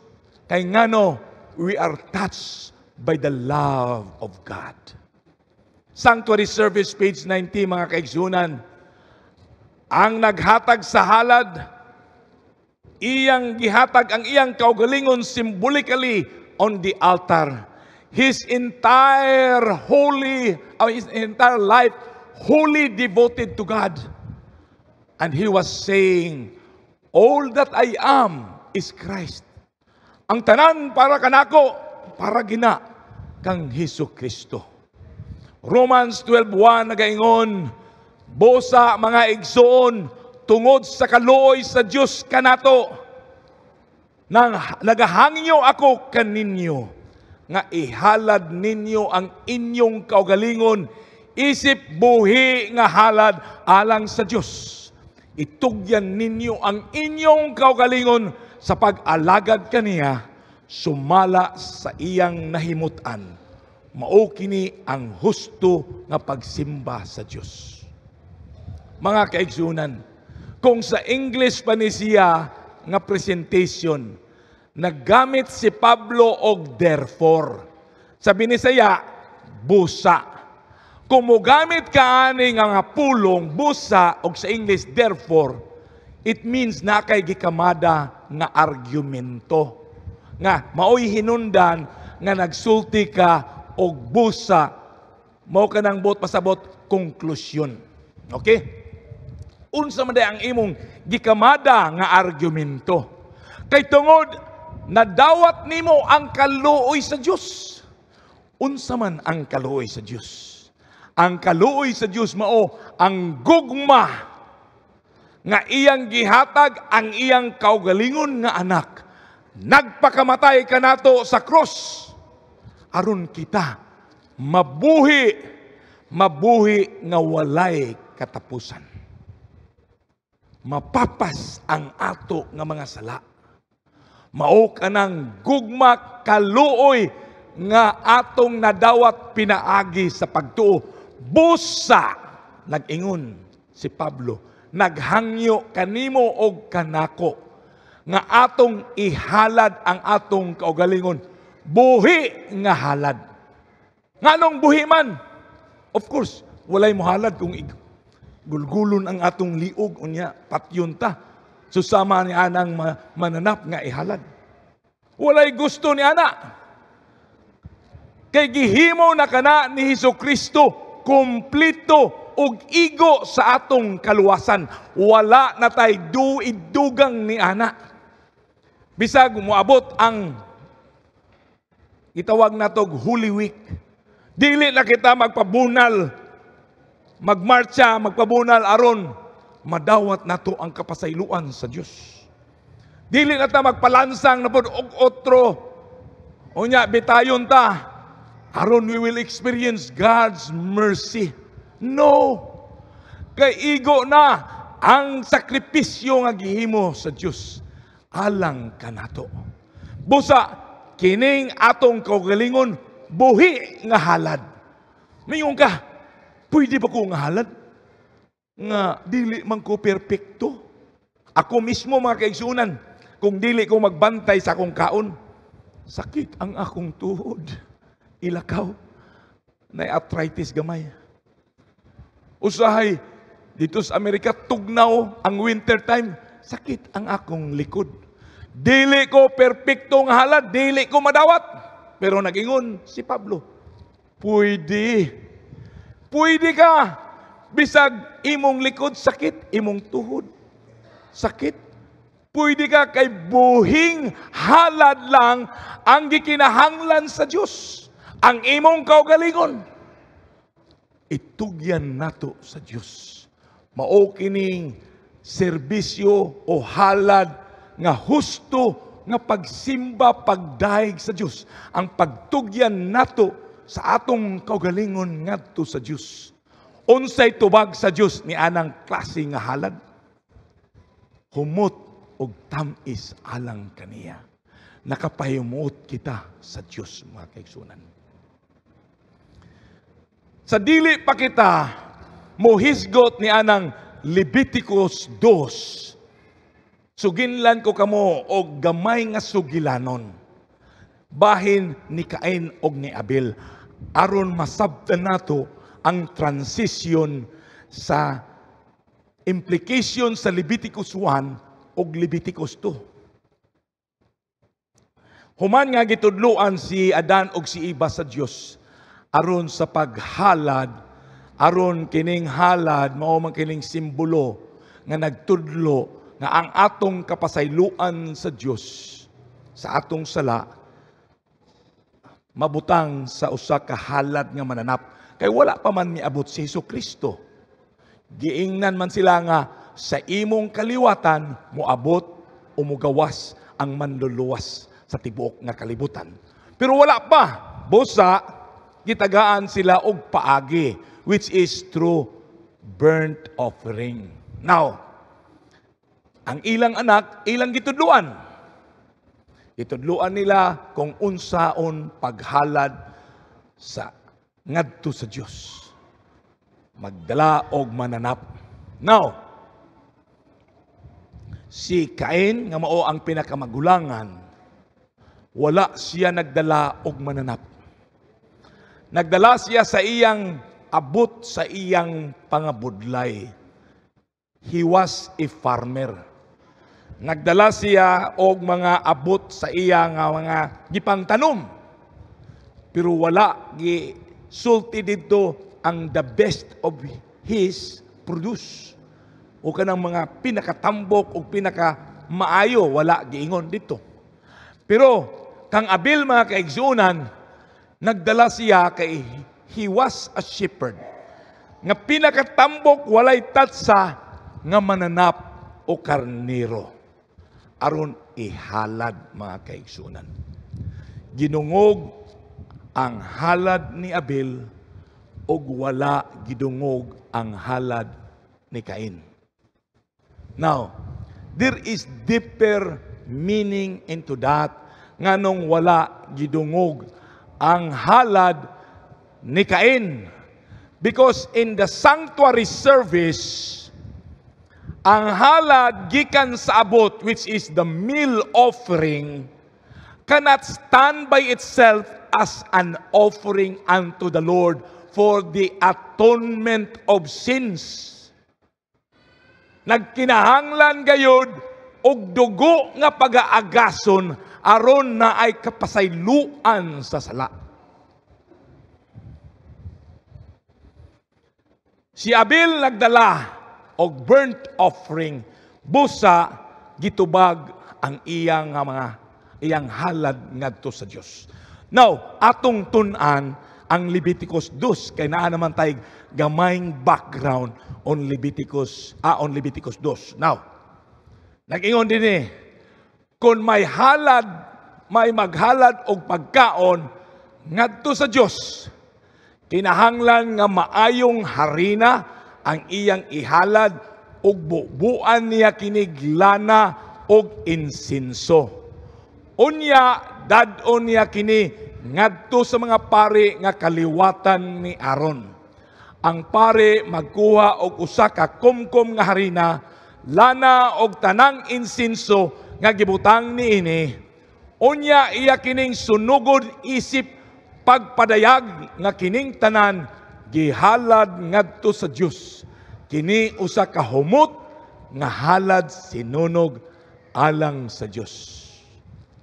Kay ngano, we are touched by the love of God. Sanctuary Service, page 90, mga kaigsunan. Ang naghatag sa halad, iyang gihatag ang iyang kaugalingon symbolically on the altar. His entire life wholly devoted to God. And he was saying, all that I am is Christ. Ang tanan para kanako, para gina kang Hesus Kristo. Romans 12:1 nagaingon, bosa mga igsoon, tungod sa kaluoy sa Dios kanato, nang nagahangyo ako kaninyo, nga ihalad ninyo ang inyong kaugalingon, isip buhi nga halad alang sa Dios. Itugyan ninyo ang inyong kaugalingon sa pag-alagad kaniya, sumala sa iyang nahimutan. Mao kini ang husto nga pagsimba sa Dios. Mga kaigsunan, kung sa English pa ni siya nga presentation, naggamit si Pablo og therefore. Sa Binisaya, busa. Kung mogamit ka ani nga pulong, busa, og sa English, therefore, it means na kay gikamada nga argumento. Nga, maoy hinundan nga nagsulti ka og busa, mao ka nang bot pasabot, konklusyon. Okay? Unsa man ang imong gikamada nga argumento. Kay tungod nadawat nimo ang kaluoy sa Dios. Unsa man ang kaluoy sa Dios? Ang kaluoy sa Dios mao ang gugma nga iyang gihatag ang iyang kaugalingon nga anak. Nagpakamatay kanato sa cross aron kita mabuhi nga walay katapusan. Mapapas ang ato nga mga sala. Mao kanang gugma kaluoy nga atong nadawat pinaagi sa pagtuo. Busa, nag-ingon si Pablo, naghangyo kanimo og kanako nga atong ihalad ang atong kaugalingon. Buhi nga halad. Nganong buhi man? Of course, walay mo halad kung gulgulon ang atong liog unya patyon ta. Susama ni anang mananap nga ihalad. Walay gusto ni ana. Kay gihimo na kana ni Hesukristo kumplito ug igo sa atong kaluwasan. Wala na tay dugang ni ana. Bisag moabot ang itawag natog Holy Week. Dili na kita magpabunal, magmarcha, magpabunal aron madawat nato ang kapasayloan sa Dios. Dili na ta magpalansang na pod og otro. Unya bitayon ta aron we will experience God's mercy. No. Kay igo na ang sakripisyo nga gihimo sa Dios alang kanato. Busa kining atong kaugalingon buhi nga halad. Mingon ka, pwede ba ko nga halad? Nga dili man ko perpekto. Ako mismo mga kaigsunan, kung dili ko magbantay sa akong kaon, sakit ang akong tuhod. Ilakaw, na arthritis gamay. Usahay, dito sa Amerika, tugnaw ang winter time, sakit ang akong likod. Dili ko perpekto nga halad, dili ko madawat. Pero nagingon si Pablo, pwede. Pwede ka. Bisag imong likod sakit, imong tuhod sakit. Pwede ka kay buhing halad lang ang gikinahanglan sa Dios. Ang imong kaugalingon, itugyan nato sa Dios. Mao kining serbisyo o halad nga husto nga pagsimba, pagdaig sa Dios. Ang pagtugyan nato sa atong kaugalingon ngadto sa Dios. Unsay tubag sa Dios ni anang klase nga halad? Humot og tamis alang kaniya. Nakapahimot kita sa Dios, mga kaigsunan. Sa dili pa kita mohisgot ni anang Leviticus 2. Suginlan ko kamo og gamay nga sugilanon. Bahin ni Cain og ni Abel aron masabtan nato ang transition sa implication sa Leviticus 1 og Leviticus 2. Human nga gitudloan si Adan og si Eva sa Dios aron sa paghalad, aron kining halad mao man kining simbolo nga nagtudlo nga ang atong kapasayloan sa Dios sa atong sala mabutang sa usa ka halad nga mananap. Kay wala pa man miabot si Hesukristo. Giingnan man sila nga sa imong kaliwatan moabot o mogawas ang manluluwas sa tibuok nga kalibutan. Pero wala pa. Busa, gitagaan sila og paagi, which is through burnt offering. Now, ang ilang anak, ilang gitudluan. Gitudluan nila kung unsaon paghalad sa ngadto sa Dios. Magdala og mananap. Now, si Cain nga mao ang pinakamagulangan, wala siya nagdala og mananap. Nagdala siya sa iyang abot sa iyang pangabudlay. He was a farmer. Nagdala siya og mga abot sa iyang mga gipangtanom. Pero wala gisulti dito ang the best of his produce. O kanang mga pinakatambok o pinakamaayo, wala giingon dito. Pero kang Abel mga kaigsunan, nagdala siya kay he was a shepherd. Nga pinakatambok walay tatsa nga mananap o karnero. Aron ihalad mga kaigsunan. Ginungog ang halad ni Abel og wala gidungog ang halad ni Cain. Now, there is deeper meaning into that nganong wala gidungog ang halad ni Cain. Because in the sanctuary service, ang halad gikan sa abot, which is the meal offering, cannot stand by itself as an offering unto the Lord for the atonement of sins. Nagkinahanglan gayud og dugo nga pagaagason aron na ay kapasayloan sa sala. Si Abel nagdala og burnt offering, busa gitubag ang iyang halad ngadto sa Dios. Now, atong tun-an ang Leviticus 2 kay naa naman tay gamayng background on Leviticus 2. Now, nag-ingon din kung may maghalad og pagkaon ngadto sa Dios, kinahanglan nga maayong harina ang iyang ihalad ug bubuan niya kinig lana og insinso. Unya dadon niya kini ngadto sa mga pari nga kaliwatan ni Aaron. Ang pari magkuha og usa ka kumkum nga harina, lana og tanang insinso nga gibutang niini. Unya iya kining sunugod isip pagpadayag nga kining tanan gihalad ngadto sa Dios. Kini usa ka humot nga halad sinunog alang sa Dios.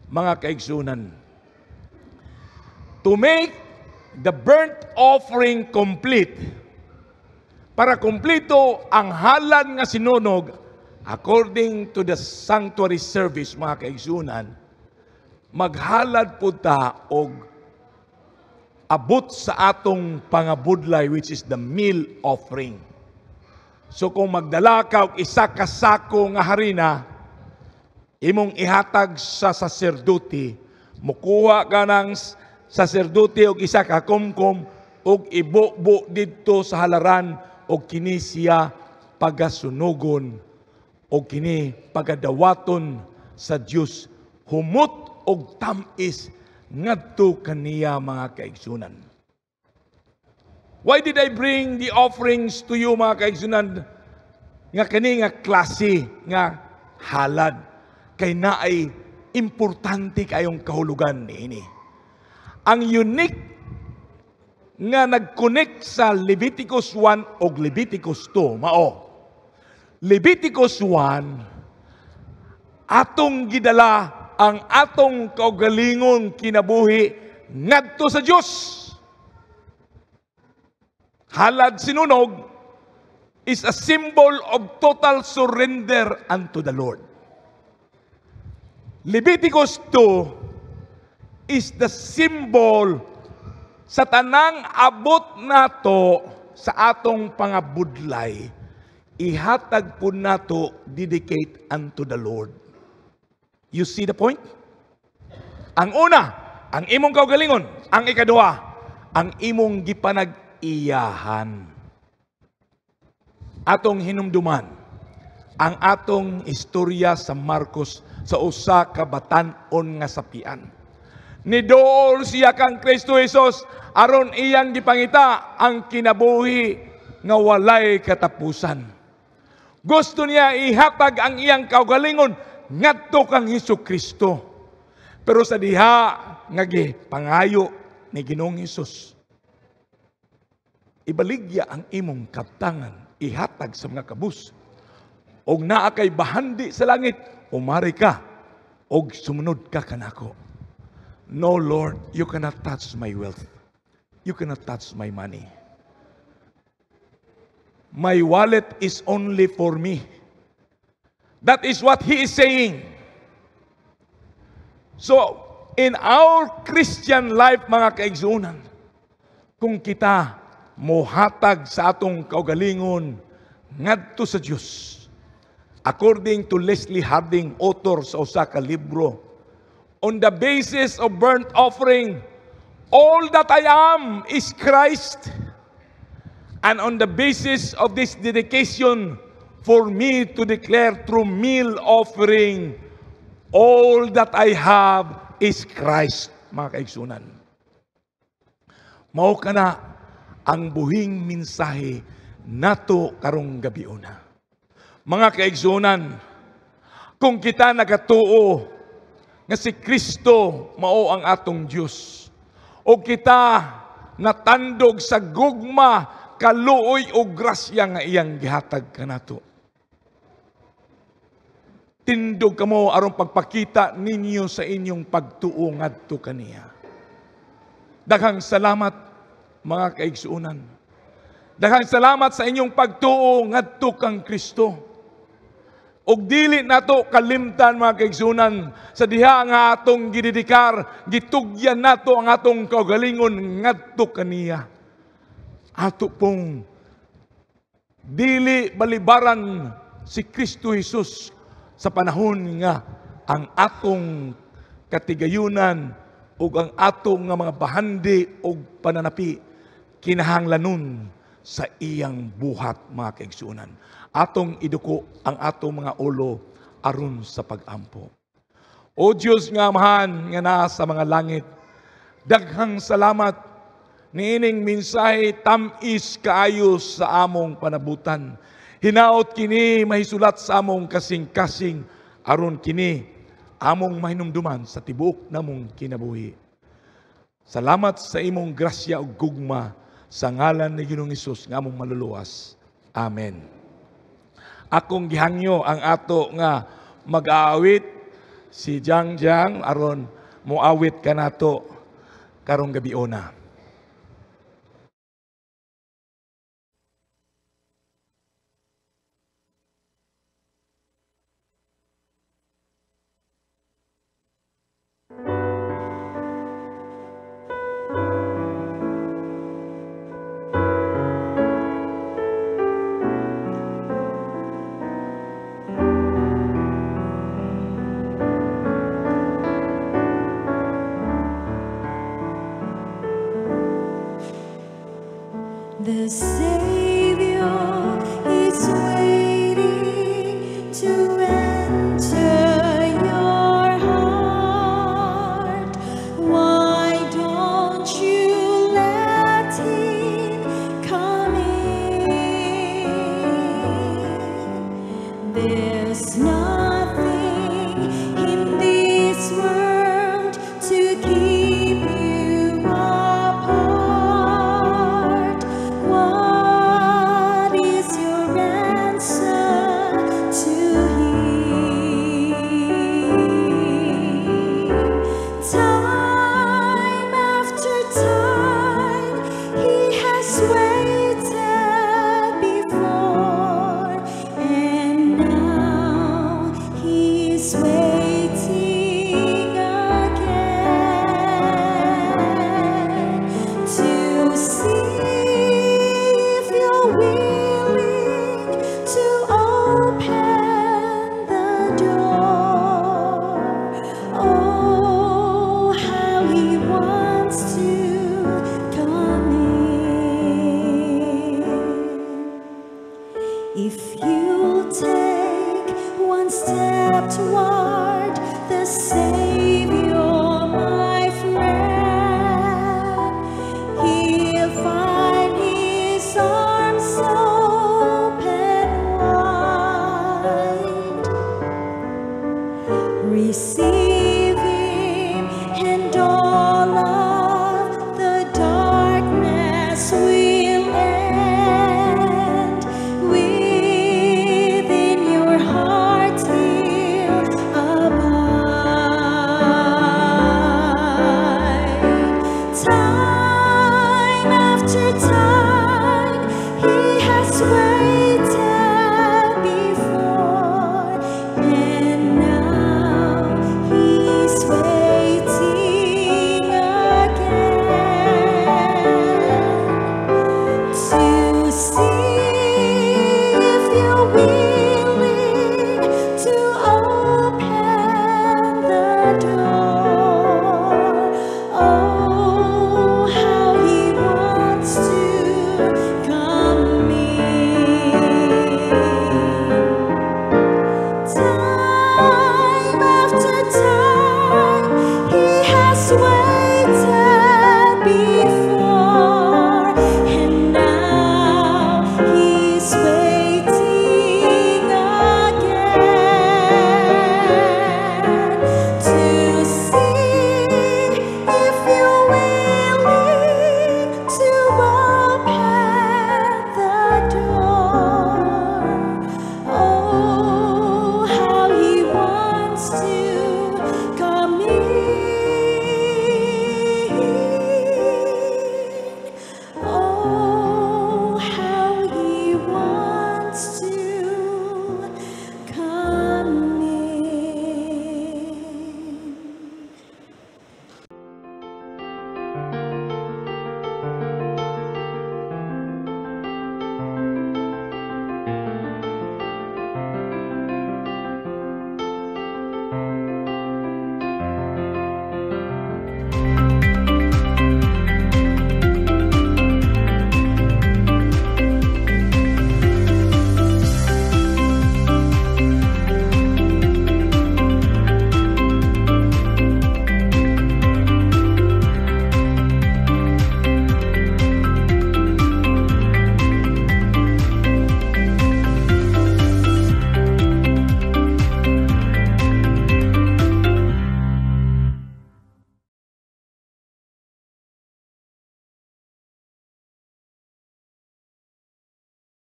Mga kaigsunan, to make the burnt offering complete, para kumpleto ang halad nga sinunog according to the sanctuary service, mga kaigsunan, maghalad po ta og abot sa atong pangabudlay, which is the meal offering. So kung magdala ka og isa ka sako nga harina, imong ihatag sa saserdote, mukuha ka ng saserdote og isa ka kumkum og ibubo didto sa halaran og kini siya pagasunugon og kini pagadawaton sa Dios, humot og tamis ngadto kaniya, mga kaigsunan. Why did I bring the offerings to you, mga kaigsunan? Nga kani nga klase nga halad kay naay importante kayong kahulugan niini. Ang unique nga nag-connect sa Leviticus 1 o Leviticus 2 mao. Leviticus 1 atong gidala ang atong kaugalingon kinabuhi ngadto sa Dios. Halad sinunog is a symbol of total surrender unto the Lord. Leviticus 2 is the symbol sa tanang abot nato sa atong pangabudlay, ihatag po nato dedicate unto the Lord. You see the point? Ang una, ang imong kaugalingon. Ang ikaduha, ang imong gipanag-iyahan. Atong hinumduman ang atong istorya sa Marcos sa usa ka batan-on nga sapian. Nidool siya kang Kristo Jesus aron iyang gipangita ang kinabuhi nga walay katapusan. Gusto niya ihatag ang iyang kaugalingon ngadto kang Hesukristo. Pero sa diha nga pangayo ni Ginoong Hesus, ibaligya ang imong kabtangan, ihatag sa mga kabus. Og naa kay bahandi sa langit, umari ka og sumunod ka kanako. No, Lord, you cannot touch my wealth. You cannot touch my money. My wallet is only for me. That is what he is saying. So, in our Christian life, mga kaigsunan, kung kita mohatag sa atong kaugalingon ngadto sa Dios, according to Leslie Harding, author sa usa ka libro, on the basis of burnt offering, all that I am is Christ. And on the basis of this dedication, for me to declare through meal offering, all that I have is Christ, mga kaigsunan. Mao kana ang buhing mensahe nato karong gabiuna. Mga kaigsunan, kung kita nagatuo nga si Kristo mao ang atong Dios, o kita natandog sa gugma, kaluoy o grasya nga iyang gihatag kanato, tindog kamo aron pagpakita ninyo sa inyong pagtuo ngadto kaniya. Daghang salamat, mga kaigsuunan. Daghang salamat sa inyong pagtuo ngadto kang Kristo. Og dili nato kalimtan mga kaigsunan sa diha nga atong gidedikar, gitugyan nato ang atong kaugalingon ngadto kaniya. Ato pong dili balibaran si Kristo Jesus sa panahon nga ang atong katigayunan ug ang atong nga mga bahandi ug pananapi kinahanglanon sa iyang buhat mga kaigsunan. Atong iduko ang atong mga ulo aron sa pagampo. O Diyos nga amahan nga naa sa mga langit, daghang salamat niining mensahe tamis kaayo sa among panabutan. Hinaot kini mahisulat sa among kasing-kasing aron kini among mahinumduman sa tibuok namong kinabuhi. Salamat sa imong grasya ug gugma sa ngalan ni Ginoong Hesus nga among maluluwas. Amen. Akong gihangyo ang ato nga mag-aawit si Jang aron moawit kanato karong gabiona. The Savior is waiting to enter your heart. Why don't you let Him come in? There's nothing in this world to keep you apart. What is your answer to Him? Time after time, He has waited before, and now He's waiting again to see if you're willing to open the door. Oh, how He wants to come in. If you take one step toward the Savior, my friend, He'll find His arms open wide. Receive